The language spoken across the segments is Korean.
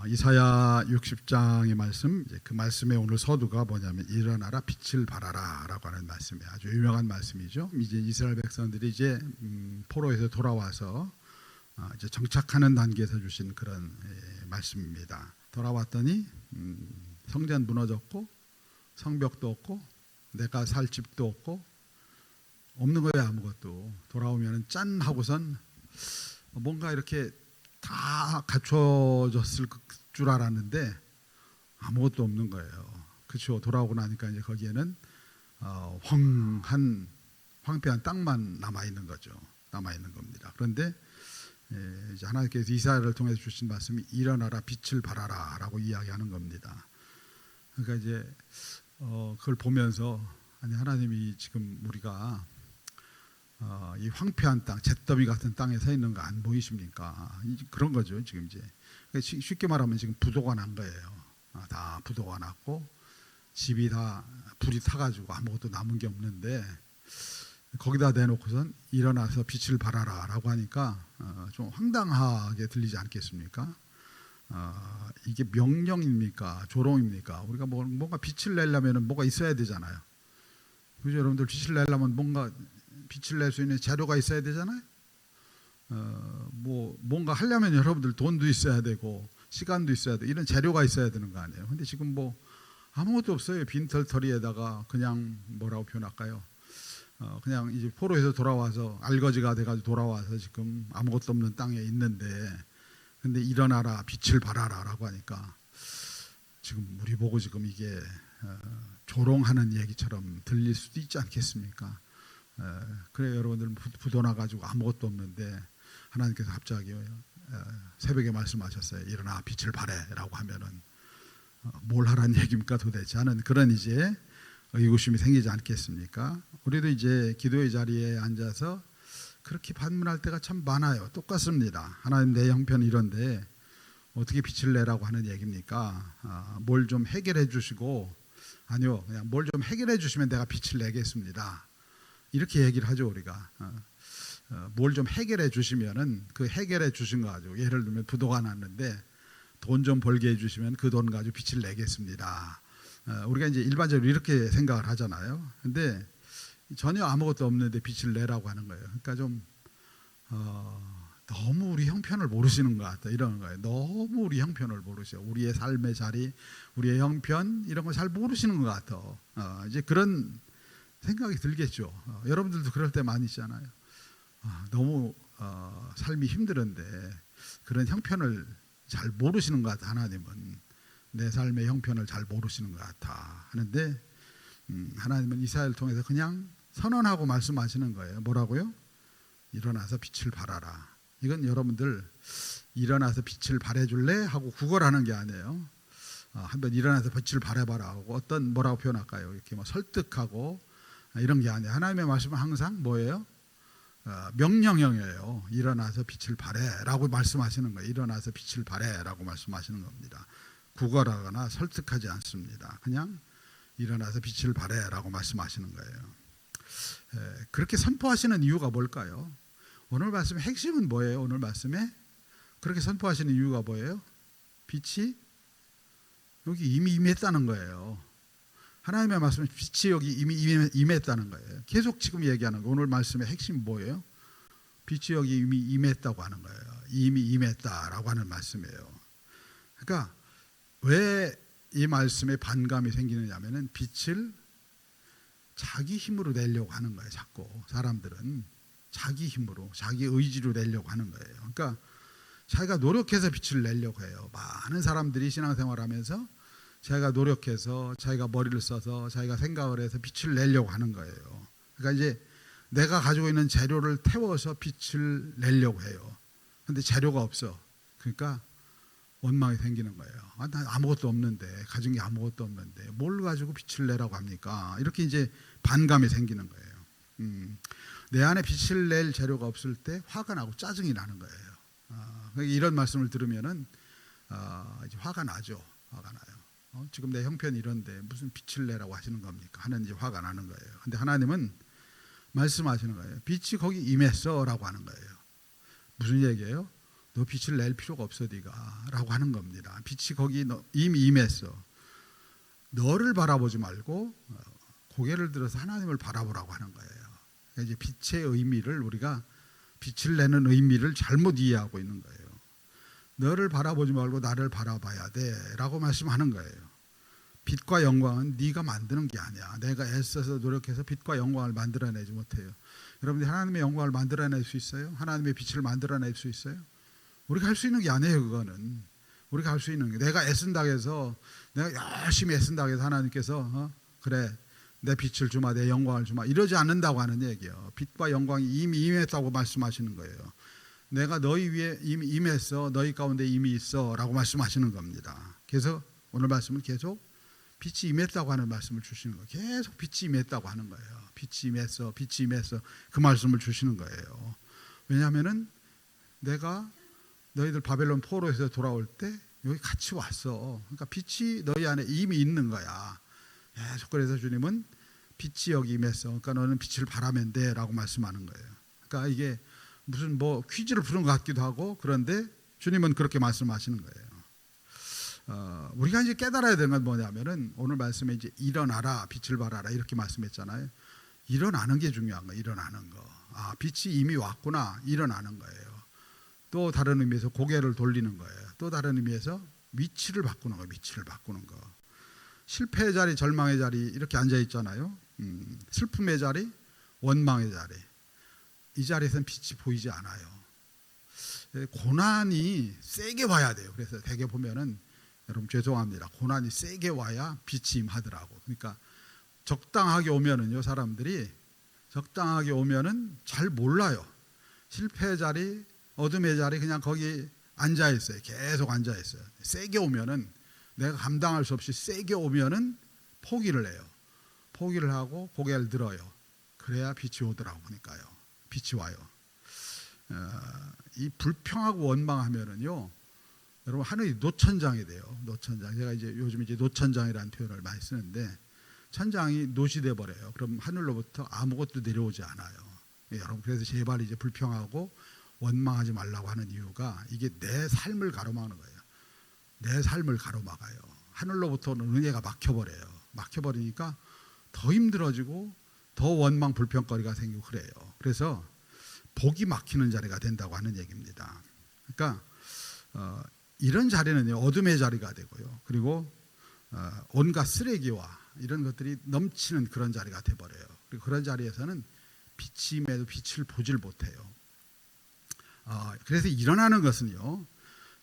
이사야 60장의 말씀, 그 말씀의 오늘 서두가 뭐냐면 일어나라 빛을 발하라라고 하는 말씀이에요. 아주 유명한 말씀이죠. 이제 이스라엘 백성들이 이제 포로에서 돌아와서 이제 정착하는 단계에서 주신 그런 말씀입니다. 돌아왔더니 성전 무너졌고 성벽도 없고 내가 살 집도 없고 없는 거예요. 아무것도. 돌아오면 짠 하고선 뭔가 이렇게 다 갖춰졌을 줄 알았는데 아무것도 없는 거예요. 그렇죠. 돌아오고 나니까 이제 거기에는 황폐한 땅만 남아 있는 거죠. 남아 있는 겁니다. 그런데 이제 하나님께서 이사야를 통해서 주신 말씀이 일어나라 빛을 발하라라고 이야기하는 겁니다. 그러니까 이제 그걸 보면서 아니 하나님이 지금 우리가 이 황폐한 땅, 잿더미 같은 땅에 서 있는 거 안 보이십니까? 그런 거죠. 지금 이제 쉽게 말하면 지금 부도가 난 거예요. 다 부도가 났고 집이 다 불이 타가지고 아무것도 남은 게 없는데 거기다 내놓고선 일어나서 빛을 발하라라고 하니까 좀 황당하게 들리지 않겠습니까? 이게 명령입니까? 조롱입니까? 우리가 뭔가 빛을 내려면 뭐가 있어야 되잖아요. 그죠? 여러분들 빛을 내려면 뭔가 빛을 낼 수 있는 재료가 있어야 되잖아요. 뭔가 하려면 여러분들 돈도 있어야 되고 시간도 있어야 돼. 이런 재료가 있어야 되는 거 아니에요. 근데 지금 뭐 아무것도 없어요. 빈털터리에다가 그냥 뭐라고 표현할까요? 그냥 이제 포로에서 돌아와서 알거지가 돼가지고 돌아와서 지금 아무것도 없는 땅에 있는데, 근데 일어나라 빛을 발하라라고 하니까 지금 우리 보고 지금 이게 조롱하는 얘기처럼 들릴 수도 있지 않겠습니까? 그래 여러분들 부도 나가지고 아무것도 없는데 하나님께서 갑자기 새벽에 말씀하셨어요. 일어나 빛을 발해라고 하면은 뭘 하라는 얘기입니까 도대체 하는 그런 이제 의구심이 생기지 않겠습니까? 우리도 이제 기도의 자리에 앉아서 그렇게 반문할 때가 참 많아요. 똑같습니다. 하나님 내 형편 이런데 어떻게 빛을 내라고 하는 얘기입니까? 뭘 좀 해결해 주시고 아니요 그냥 뭘 좀 해결해 주시면 내가 빛을 내겠습니다. 이렇게 얘기를 하죠. 우리가 뭘 좀 해결해 주시면은 그 해결해 주신 거 가지고 예를 들면 부도가 났는데 돈 좀 벌게 해주시면 그 돈 가지고 빛을 내겠습니다. 우리가 이제 일반적으로 이렇게 생각을 하잖아요. 근데 전혀 아무것도 없는데 빛을 내라고 하는 거예요. 그러니까 좀 너무 우리 형편을 모르시는 것 같다 이러는 거예요. 너무 우리 형편을 모르셔. 우리의 삶의 자리, 우리의 형편 이런 거 잘 모르시는 것 같아. 이제 그런 생각이 들겠죠. 여러분들도 그럴 때 많이 있잖아요. 너무 삶이 힘들은데 그런 형편을 잘 모르시는 것 같아. 하나님은 내 삶의 형편을 잘 모르시는 것 같아 하는데 하나님은 이사야를 통해서 그냥 선언하고 말씀하시는 거예요. 뭐라고요? 일어나서 빛을 발하라. 이건 여러분들 일어나서 빛을 발해줄래? 하고 구걸하는 게 아니에요. 한번 일어나서 빛을 발해봐라 하고 어떤 뭐라고 표현할까요? 이렇게 뭐 설득하고 이런 게 아니에요. 하나님의 말씀은 항상 뭐예요? 명령형이에요. 일어나서 빛을 발해라고 말씀하시는 거예요. 일어나서 빛을 발해라고 말씀하시는 겁니다. 구걸하거나 설득하지 않습니다. 그냥 일어나서 빛을 발해라고 말씀하시는 거예요. 그렇게 선포하시는 이유가 뭘까요? 오늘 말씀의 핵심은 뭐예요? 오늘 말씀에 그렇게 선포하시는 이유가 뭐예요? 빛이 여기 이미 임했다는 거예요. 하나님의 말씀은 빛이 여기 이미 임했다는 거예요. 계속 지금 얘기하는 거 오늘 말씀의 핵심이 뭐예요? 빛이 여기 이미 임했다고 하는 거예요. 이미 임했다라고 하는 말씀이에요. 그러니까 왜 이 말씀에 반감이 생기느냐 하면은 빛을 자기 힘으로 내려고 하는 거예요. 자꾸 사람들은 자기 힘으로 자기 의지로 내려고 하는 거예요. 그러니까 자기가 노력해서 빛을 내려고 해요. 많은 사람들이 신앙생활하면서 자기가 노력해서 자기가 머리를 써서 자기가 생각을 해서 빛을 내려고 하는 거예요. 그러니까 이제 내가 가지고 있는 재료를 태워서 빛을 내려고 해요. 그런데 재료가 없어. 그러니까 원망이 생기는 거예요. 난 아무것도 없는데 가진 게 아무것도 없는데 뭘 가지고 빛을 내라고 합니까? 이렇게 이제 반감이 생기는 거예요. 내 안에 빛을 낼 재료가 없을 때 화가 나고 짜증이 나는 거예요. 이런 말씀을 들으면은 이제 화가 나죠. 화가 나요. 지금 내 형편이 이런데 무슨 빛을 내라고 하시는 겁니까? 하는 이제 화가 나는 거예요. 근데 하나님은 말씀하시는 거예요. 빛이 거기 임했어라고 하는 거예요. 무슨 얘기예요? 너 빛을 낼 필요가 없어 네가 라고 하는 겁니다. 빛이 거기 이미 임했어. 너를 바라보지 말고 고개를 들어서 하나님을 바라보라고 하는 거예요. 그러니까 이제 빛의 의미를 우리가 빛을 내는 의미를 잘못 이해하고 있는 거예요. 너를 바라보지 말고 나를 바라봐야 돼라고 말씀하는 거예요. 빛과 영광은 네가 만드는 게 아니야. 내가 애써서 노력해서 빛과 영광을 만들어내지 못해요. 여러분들 하나님의 영광을 만들어낼 수 있어요? 하나님의 빛을 만들어낼 수 있어요? 우리가 할 수 있는 게 아니에요. 그거는 우리가 할 수 있는 게, 내가 애쓴다고 해서, 내가 열심히 애쓴다고 해서 하나님께서 그래 내 빛을 주마, 내 영광을 주마, 이러지 않는다고 하는 얘기예요. 빛과 영광이 이미 임했다고 말씀하시는 거예요. 내가 너희 위에 이미 임했어, 너희 가운데 이미 있어 라고 말씀하시는 겁니다. 그래서 오늘 말씀은 계속 빛이 임했다고 하는 말씀을 주시는 거예요. 계속 빛이 임했다고 하는 거예요. 빛이 임했어, 빛이 임했어, 그 말씀을 주시는 거예요. 왜냐하면은 내가 너희들 바벨론 포로에서 돌아올 때 여기 같이 왔어. 그러니까 빛이 너희 안에 이미 있는 거야. 계속 그래서 주님은 빛이 여기 임했어. 그러니까 너는 빛을 바라면 돼 라고 말씀하는 거예요. 그러니까 이게 무슨 뭐 퀴즈를 푸는 것 같기도 하고, 그런데 주님은 그렇게 말씀하시는 거예요. 우리가 이제 깨달아야 되는 건 뭐냐면은, 오늘 말씀에 이제 일어나라, 빛을 발하라 이렇게 말씀했잖아요. 일어나는 게 중요한 거예요. 일어나는 거. 아, 빛이 이미 왔구나. 일어나는 거예요. 또 다른 의미에서 고개를 돌리는 거예요. 또 다른 의미에서 위치를 바꾸는 거예요. 위치를 바꾸는 거. 실패의 자리, 절망의 자리 이렇게 앉아 있잖아요. 슬픔의 자리, 원망의 자리. 이 자리에서는 빛이 보이지 않아요. 고난이 세게 와야 돼요. 그래서 대개 보면은, 여러분 죄송합니다, 고난이 세게 와야 빛이 임하더라고. 그러니까 적당하게 오면은요, 사람들이 적당하게 오면은 잘 몰라요. 실패의 자리, 어둠의 자리 그냥 거기 앉아 있어요. 계속 앉아 있어요. 세게 오면은, 내가 감당할 수 없이 세게 오면은 포기를 해요. 포기를 하고 고개를 들어요. 그래야 빛이 오더라고. 보니까요, 빛이 와요. 이 불평하고 원망하면은요, 여러분 하늘이 노천장이 돼요. 노천장. 제가 이제 요즘 이제 노천장이라는 표현을 많이 쓰는데, 천장이 노시 돼 버려요. 그럼 하늘로부터 아무것도 내려오지 않아요. 여러분, 그래서 제발 이제 불평하고 원망하지 말라고 하는 이유가, 이게 내 삶을 가로막는 거예요. 내 삶을 가로막아요. 하늘로부터는 은혜가 막혀버려요. 막혀버리니까 더 힘들어지고 더 원망 불평거리가 생기고 그래요. 그래서 복이 막히는 자리가 된다고 하는 얘기입니다. 그러니까 이런 자리는요, 어둠의 자리가 되고요. 그리고 온갖 쓰레기와 이런 것들이 넘치는 그런 자리가 돼버려요. 그리고 그런 자리에서는 빛이 임해도 빛을 보질 못해요. 그래서 일어나는 것은요,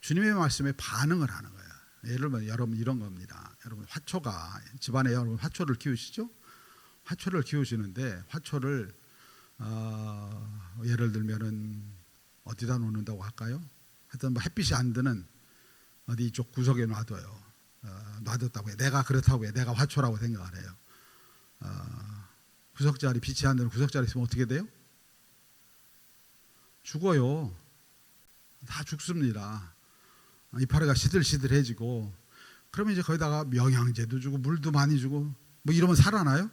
주님의 말씀에 반응을 하는 거예요. 예를 들면 여러분 이런 겁니다. 여러분 화초가, 집안에 여러분 화초를 키우시죠? 화초를 키우시는데, 화초를 예를 들면은 어디다 놓는다고 할까요? 하여튼 뭐 햇빛이 안 드는 어디 이쪽 구석에 놔둬요. 놔뒀다고 해. 내가 그렇다고 해. 내가 화초라고 생각을 해요. 구석자리, 빛이 안 드는 구석자리 있으면 어떻게 돼요? 죽어요. 다 죽습니다. 이파리가 시들시들해지고, 그러면 이제 거기다가 영양제도 주고 물도 많이 주고 뭐 이러면 살아나요?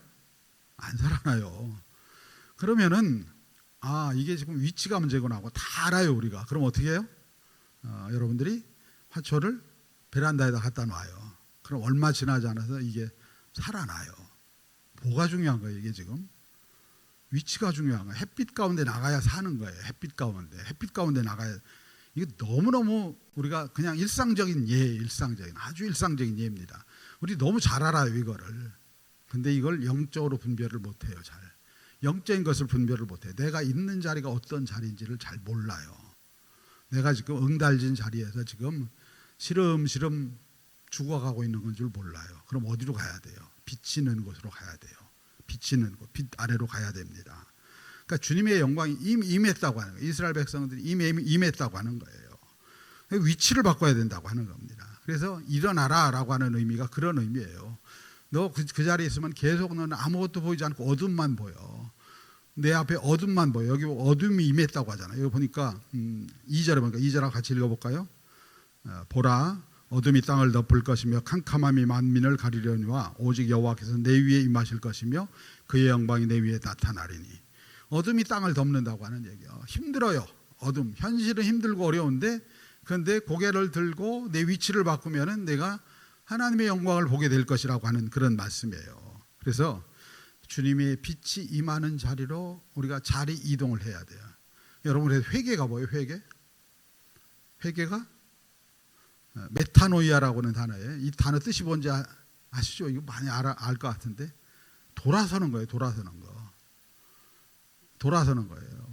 안 살아나요. 그러면은 이게 지금 위치가 문제구나 하고 다 알아요, 우리가. 그럼 어떻게 해요? 여러분들이 화초를 베란다에다 갖다 놔요. 그럼 얼마 지나지 않아서 이게 살아나요. 뭐가 중요한 거예요? 이게 지금 위치가 중요한 거예요. 햇빛 가운데 나가야 사는 거예요. 햇빛 가운데 나가야. 이게 너무너무 우리가 그냥 일상적인 아주 일상적인 예입니다. 우리 너무 잘 알아요, 이거를. 근데 이걸 영적으로 분별을 못해요. 잘 영적인 것을 분별을 못해요. 내가 있는 자리가 어떤 자리인지를 잘 몰라요. 내가 지금 응달진 자리에서 지금 시름시름 죽어가고 있는 건 줄 몰라요. 그럼 어디로 가야 돼요? 빛이 있는 곳으로 가야 돼요. 빛이 있는 곳, 빛 아래로 가야 됩니다. 그러니까 주님의 영광이 이미 임했다고 하는 거예요. 이스라엘 백성들이 이미 임했다고 하는 거예요. 위치를 바꿔야 된다고 하는 겁니다. 그래서 일어나라 라고 하는 의미가 그런 의미예요. 너 그 자리에 있으면 계속 너는 아무것도 보이지 않고 어둠만 보여. 내 앞에 어둠만 보여. 여기 어둠이 임했다고 하잖아요. 여기 보니까 2절에 보니까 2절하고 같이 읽어볼까요? 보라, 어둠이 땅을 덮을 것이며 캄캄함이 만민을 가리려니와 오직 여호와께서 내 위에 임하실 것이며 그의 영광이 내 위에 나타나리니. 어둠이 땅을 덮는다고 하는 얘기예요. 힘들어요. 어둠. 현실은 힘들고 어려운데 그런데 고개를 들고 내 위치를 바꾸면은 내가 하나님의 영광을 보게 될 것이라고 하는 그런 말씀이에요. 그래서 주님의 빛이 임하는 자리로 우리가 자리 이동을 해야 돼요. 여러분, 회개가 뭐예요? 회개가 메타노이아라고 하는 단어예요. 이 단어 뜻이 뭔지 아시죠? 이거 많이 알 것 같은데 돌아서는 거예요. 돌아서는 거예요.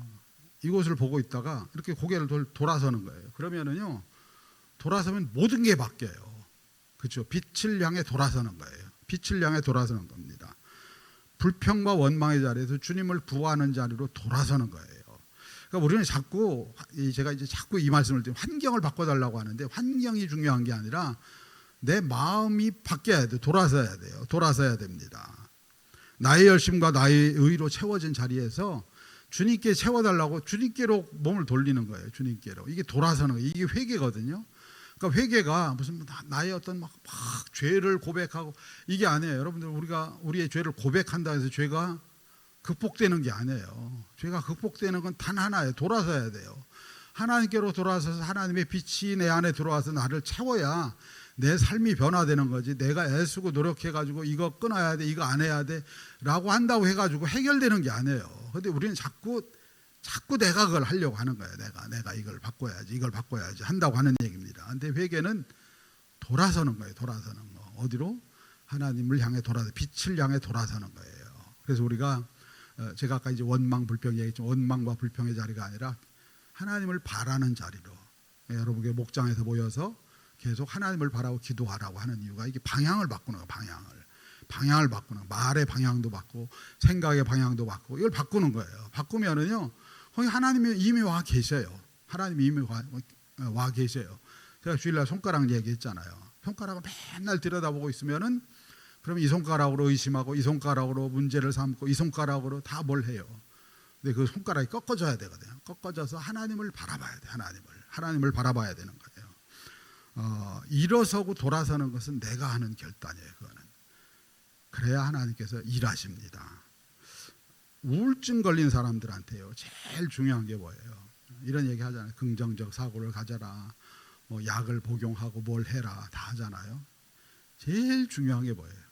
이곳을 보고 있다가 이렇게 고개를 돌아서는 거예요. 그러면은요, 돌아서면 모든 게 바뀌어요. 그렇죠? 빛을 향해 돌아서는 거예요. 빛을 향해 돌아서는 겁니다. 불평과 원망의 자리에서 주님을 구하는 자리로 돌아서는 거예요. 그러니까 우리는 제가 자꾸 이 말씀을 드리면 환경을 바꿔달라고 하는데 환경이 중요한 게 아니라 내 마음이 바뀌어야 돼요. 돌아서야 됩니다. 나의 열심과 나의 의로 채워진 자리에서 주님께 채워달라고 주님께로 몸을 돌리는 거예요. 주님께로. 이게 돌아서는 거예요. 이게 회개거든요. 그러니까 회개가 무슨 나의 어떤 막 죄를 고백하고 이게 아니에요. 여러분들, 우리가 우리의 죄를 고백한다 해서 죄가 극복되는 게 아니에요. 죄가 극복되는 건 단 하나예요. 돌아서야 돼요. 하나님께로 돌아서서 하나님의 빛이 내 안에 들어와서 나를 채워야 내 삶이 변화되는 거지. 내가 애쓰고 노력해가지고 이거 끊어야 돼, 이거 안 해야 돼 라고 한다고 해가지고 해결되는 게 아니에요. 근데 우리는 자꾸 내가 그걸 하려고 하는 거예요. 내가 이걸 바꿔야지 한다고 하는 얘기입니다. 근데 회개는 돌아서는 거예요. 돌아서는 거. 어디로? 하나님을 향해 빛을 향해 돌아서는 거예요. 그래서 우리가 제가 아까 이제 원망 불평 얘기했지만 원망과 불평의 자리가 아니라 하나님을 바라는 자리로, 여러분께 목장에서 모여서 계속 하나님을 바라고 기도하라고 하는 이유가 이게 방향을 바꾸는 거예요. 방향을 바꾸는 거예요. 말의 방향도 바꾸고 생각의 방향도 바꾸고 이걸 바꾸는 거예요. 바꾸면은요, 거기 하나님이 이미 와 계셔요. 하나님이 이미 와 계셔요. 제가 주일날 손가락 얘기했잖아요. 손가락을 맨날 들여다보고 있으면은 그러면 이 손가락으로 의심하고 이 손가락으로 문제를 삼고 이 손가락으로 다 뭘 해요. 근데 그 손가락이 꺾어져야 되거든요. 꺾어져서 하나님을 바라봐야 돼. 하나님을 바라봐야 되는 거예요. 일어서고 돌아서는 것은 내가 하는 결단이에요. 그거는. 그래야 하나님께서 일하십니다. 우울증 걸린 사람들한테요, 제일 중요한 게 뭐예요? 이런 얘기 하잖아요. 긍정적 사고를 가져라, 뭐 약을 복용하고 뭘 해라 다 하잖아요. 제일 중요한 게 뭐예요?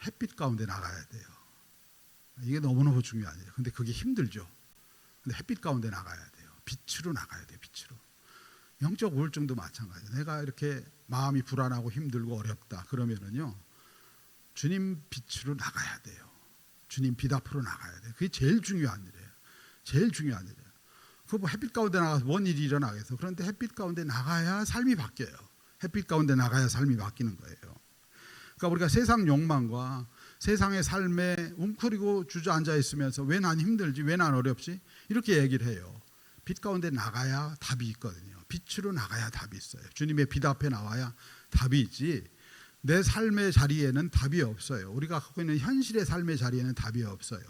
햇빛 가운데 나가야 돼요. 이게 너무너무 중요하죠. 근데 그게 힘들죠. 근데 햇빛 가운데 나가야 돼요. 빛으로 나가야 돼요. 빛으로. 영적 우울증도 마찬가지예요. 내가 이렇게 마음이 불안하고 힘들고 어렵다 그러면은요, 주님 빛으로 나가야 돼요. 주님 빛 앞으로 나가야 돼요. 그게 제일 중요한 일이에요. 제일 중요한 일이에요. 그 뭐 햇빛 가운데 나가서 뭔 일이 일어나겠어. 그런데 햇빛 가운데 나가야 삶이 바뀌어요. 햇빛 가운데 나가야 삶이 바뀌는 거예요. 그러니까 우리가 세상 욕망과 세상의 삶에 웅크리고 주저앉아 있으면서 왜 난 힘들지, 왜 난 어렵지 이렇게 얘기를 해요. 빛 가운데 나가야 답이 있거든요. 빛으로 나가야 답이 있어요. 주님의 빛 앞에 나와야 답이 있지, 내 삶의 자리에는 답이 없어요. 우리가 갖고 있는 현실의 삶의 자리에는 답이 없어요.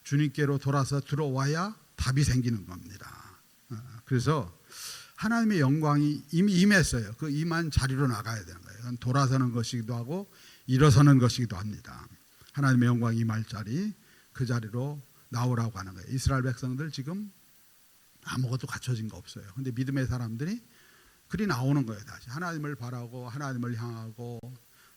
주님께로 돌아서 들어와야 답이 생기는 겁니다. 그래서 하나님의 영광이 이미 임했어요. 그 임한 자리로 나가야 되는 거예요. 그건 돌아서는 것이기도 하고 일어서는 것이기도 합니다. 하나님의 영광이 임할 자리, 그 자리로 나오라고 하는 거예요. 이스라엘 백성들 지금 아무것도 갖춰진 거 없어요. 근데 믿음의 사람들이 그리 나오는 거예요. 다시 하나님을 바라고 하나님을 향하고,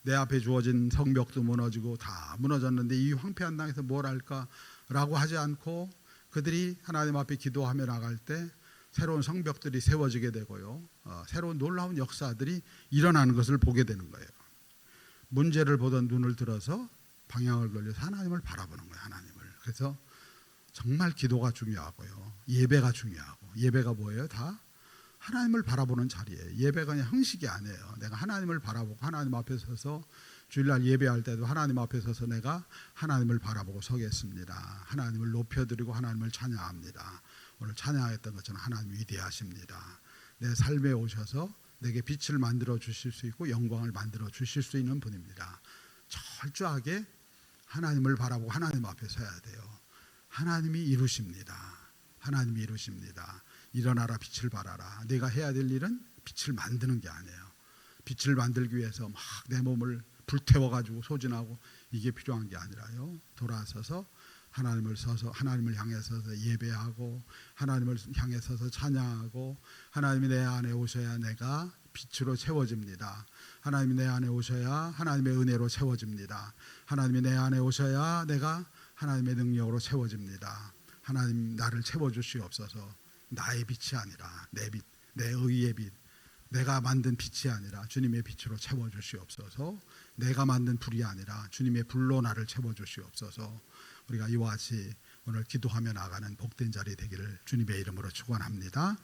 내 앞에 주어진 성벽도 무너지고 다 무너졌는데 이 황폐한 땅에서 뭘 할까라고 하지 않고 그들이 하나님 앞에 기도하며 나갈 때 새로운 성벽들이 세워지게 되고요, 새로운 놀라운 역사들이 일어나는 것을 보게 되는 거예요. 문제를 보던 눈을 들어서 방향을 돌려서 하나님을 바라보는 거예요. 하나님을. 그래서 정말 기도가 중요하고요, 예배가 중요하고. 예배가 뭐예요? 다 하나님을 바라보는 자리예요. 예배가 그냥 형식이 아니에요. 내가 하나님을 바라보고 하나님 앞에 서서 주일날 예배할 때도 하나님 앞에 서서 내가 하나님을 바라보고 서겠습니다. 하나님을 높여드리고 하나님을 찬양합니다. 오늘 찬양했던 것처럼 하나님 위대하십니다. 내 삶에 오셔서 내게 빛을 만들어 주실 수 있고 영광을 만들어 주실 수 있는 분입니다. 철저하게 하나님을 바라보고 하나님 앞에 서야 돼요. 하나님이 이루십니다. 하나님이 이루십니다. 일어나라, 빛을 발하라. 내가 해야 될 일은 빛을 만드는 게 아니에요. 빛을 만들기 위해서 막 내 몸을 불태워가지고 소진하고 이게 필요한 게 아니라요, 돌아서서 하나님을 향해 서서 예배하고 하나님을 향해 서서 찬양하고 하나님이 내 안에 오셔야 내가 빛으로 채워집니다. 하나님이 내 안에 오셔야 하나님의 은혜로 채워집니다. 하나님이 내 안에 오셔야 내가 하나님의 능력으로 채워집니다. 하나님 나를 채워주시옵소서. 나의 빛이 아니라 내 빛, 내 의의 빛, 내가 만든 빛이 아니라 주님의 빛으로 채워주시옵소서. 내가 만든 불이 아니라 주님의 불로 나를 채워주시옵소서. 우리가 이와 같이 오늘 기도하며 나가는 복된 자리 되기를 주님의 이름으로 축원합니다.